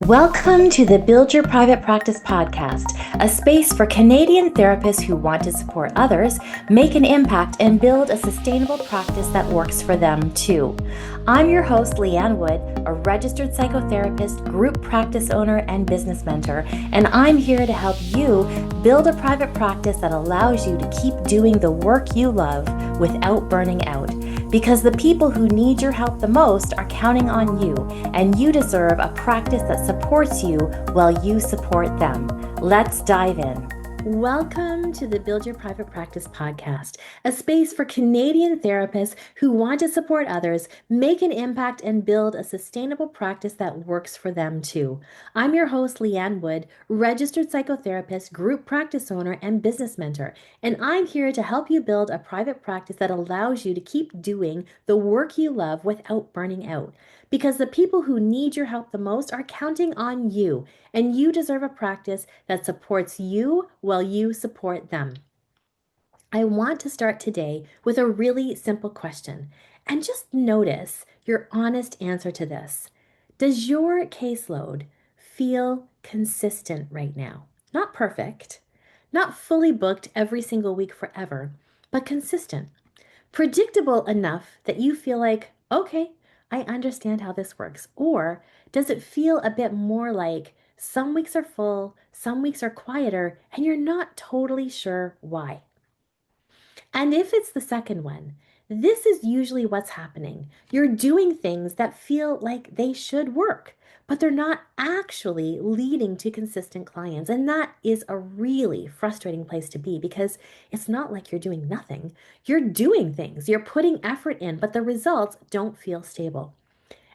Welcome to the Build Your Private Practice podcast, a space for Canadian therapists who want to support others, make an impact, and build a sustainable practice that works for them too. I'm your host, Leanne Wood, a registered psychotherapist, group practice owner, and business mentor, and I'm here to help you build a private practice that allows you to keep doing the work you love without burning out. Because the people who need your help the most are counting on you, and you deserve a practice that supports you while you support them. Let's dive in. Welcome to the Build Your Private Practice podcast, a space for Canadian therapists who want to support others, make an impact, and build a sustainable practice that works for them too. I'm your host, Leanne Wood, registered psychotherapist, group practice owner, and business mentor, and I'm here to help you build a private practice that allows you to keep doing the work you love without burning out. Because the people who need your help the most are counting on you, and you deserve a practice that supports you while you support them. I want to start today with a really simple question, and just notice your honest answer to this. Does your caseload feel consistent right now? Not perfect, not fully booked every single week forever, but consistent. Predictable enough that you feel like, okay, I understand how this works. Or does it feel a bit more like some weeks are full, some weeks are quieter, and you're not totally sure why? And if it's the second one, this is usually what's happening. You're doing things that feel like they should work, but they're not actually leading to consistent clients. And that is a really frustrating place to be because it's not like you're doing nothing. You're doing things, you're putting effort in, but the results don't feel stable.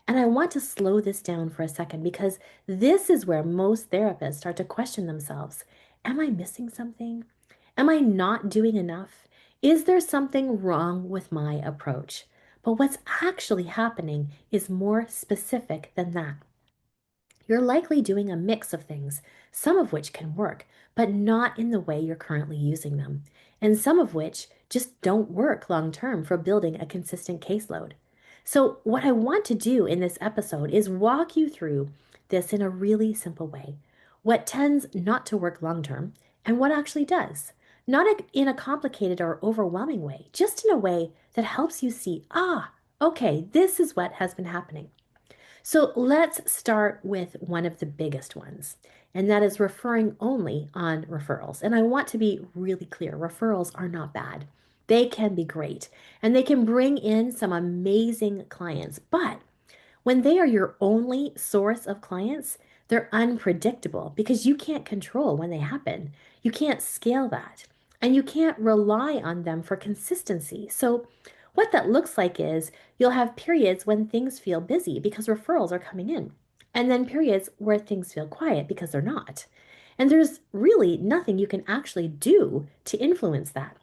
And I want to slow this down for a second because this is where most therapists start to question themselves. Am I missing something? Am I not doing enough? Is there something wrong with my approach? But what's actually happening is more specific than that. You're likely doing a mix of things, some of which can work, but not in the way you're currently using them, and some of which just don't work long term for building a consistent caseload. So, what I want to do in this episode is walk you through this in a really simple way. What tends not to work long term and what actually does. Not in a complicated or overwhelming way, just in a way that helps you see, okay, this is what has been happening. So let's start with one of the biggest ones, and that is referring only on referrals. And I want to be really clear, referrals are not bad. They can be great, and they can bring in some amazing clients. But when they are your only source of clients, they're unpredictable because you can't control when they happen. You can't scale that, and you can't rely on them for consistency. So what that looks like is you'll have periods when things feel busy because referrals are coming in, and then periods where things feel quiet because they're not. And there's really nothing you can actually do to influence that.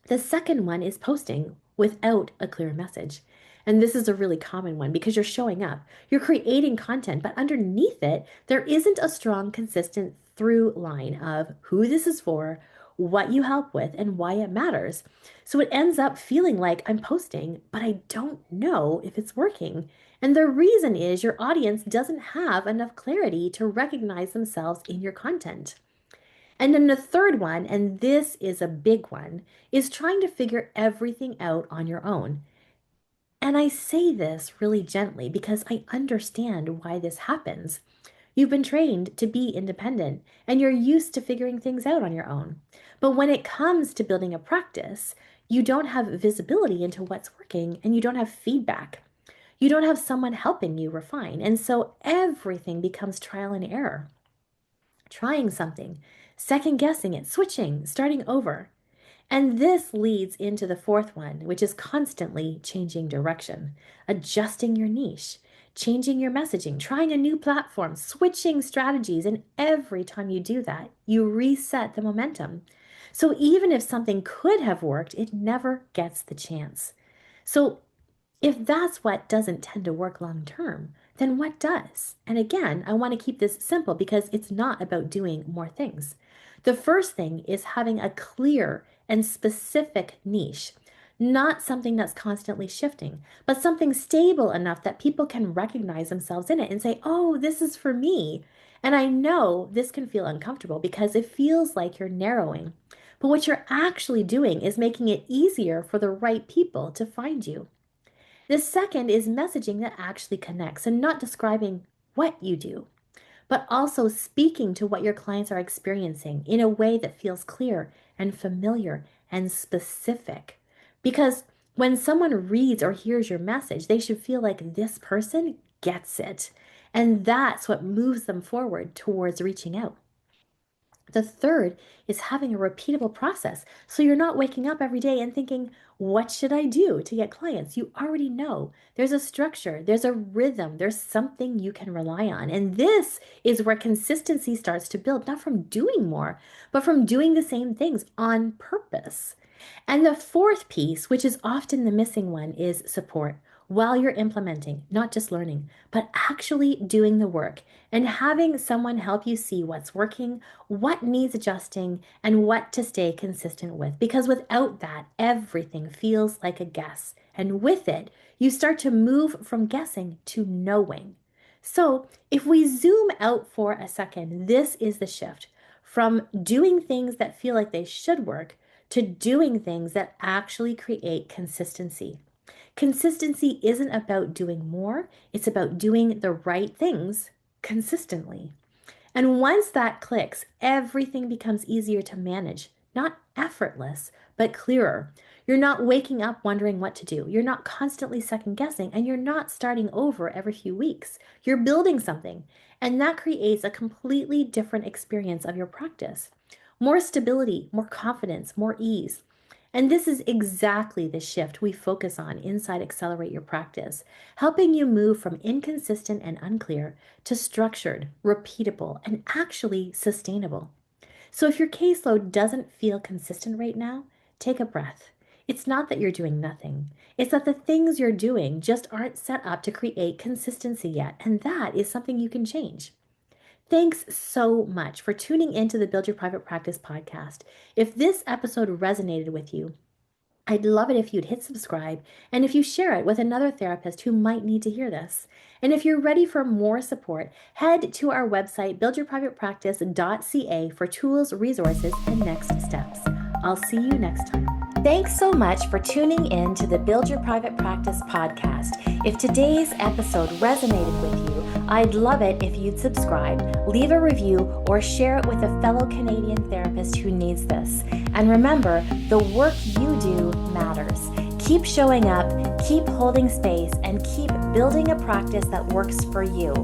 The second one is posting without a clear message. And this is a really common one because you're showing up, you're creating content, but underneath it, there isn't a strong, consistent through line of who this is for, what you help with, and why it matters. So it ends up feeling like I'm posting, but I don't know if it's working. And the reason is your audience doesn't have enough clarity to recognize themselves in your content. And then the third one, and this is a big one, is trying to figure everything out on your own. And I say this really gently because I understand why this happens. You've been trained to be independent and you're used to figuring things out on your own. But when it comes to building a practice, you don't have visibility into what's working and you don't have feedback. You don't have someone helping you refine. And so everything becomes trial and error. Trying something, second guessing it, switching, starting over. And this leads into the fourth one, which is constantly changing direction, adjusting your niche, changing your messaging, trying a new platform, switching strategies. And every time you do that, you reset the momentum. So even if something could have worked, it never gets the chance. So if that's what doesn't tend to work long term, then what does? And again, I want to keep this simple because it's not about doing more things. The first thing is having a clear and specific niche. not something that's constantly shifting, but something stable enough that people can recognize themselves in it and say, oh, this is for me. And I know this can feel uncomfortable because it feels like you're narrowing. But what you're actually doing is making it easier for the right people to find you. The second is messaging that actually connects and not describing what you do, but also speaking to what your clients are experiencing in a way that feels clear and familiar and specific. Because when someone reads or hears your message, they should feel like this person gets it. And that's what moves them forward towards reaching out. The third is having a repeatable process. So you're not waking up every day and thinking, what should I do to get clients? You already know. There's a structure, there's a rhythm, there's something you can rely on. And this is where consistency starts to build, not from doing more, but from doing the same things on purpose. And the fourth piece, which is often the missing one, is support while you're implementing, not just learning, but actually doing the work and having someone help you see what's working, what needs adjusting, and what to stay consistent with. Because without that, everything feels like a guess. And with it, you start to move from guessing to knowing. So if we zoom out for a second, this is the shift from doing things that feel like they should work to doing things that actually create consistency. Consistency isn't about doing more, it's about doing the right things consistently. And once that clicks, everything becomes easier to manage, not effortless, but clearer. You're not waking up wondering what to do. You're not constantly second guessing, and you're not starting over every few weeks. You're building something, and that creates a completely different experience of your practice. More stability, more confidence, more ease. And this is exactly the shift we focus on inside Accelerate Your Practice, helping you move from inconsistent and unclear to structured, repeatable, and actually sustainable. So if your caseload doesn't feel consistent right now, take a breath. It's not that you're doing nothing. It's that the things you're doing just aren't set up to create consistency yet, and that is something you can change. Thanks so much for tuning into the Build Your Private Practice podcast. If this episode resonated with you, I'd love it if you'd hit subscribe and if you share it with another therapist who might need to hear this. And if you're ready for more support, head to our website, buildyourprivatepractice.ca, for tools, resources, and next steps. I'll see you next time. Thanks so much for tuning in to the Build Your Private Practice podcast. If today's episode resonated with you, I'd love it if you'd subscribe, leave a review, or share it with a fellow Canadian therapist who needs this. And remember, the work you do matters. Keep showing up, keep holding space, and keep building a practice that works for you.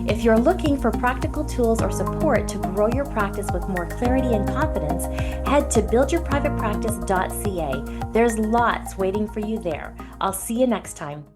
If you're looking for practical tools or support to grow your practice with more clarity and confidence, head to buildyourprivatepractice.ca. There's lots waiting for you there. I'll see you next time.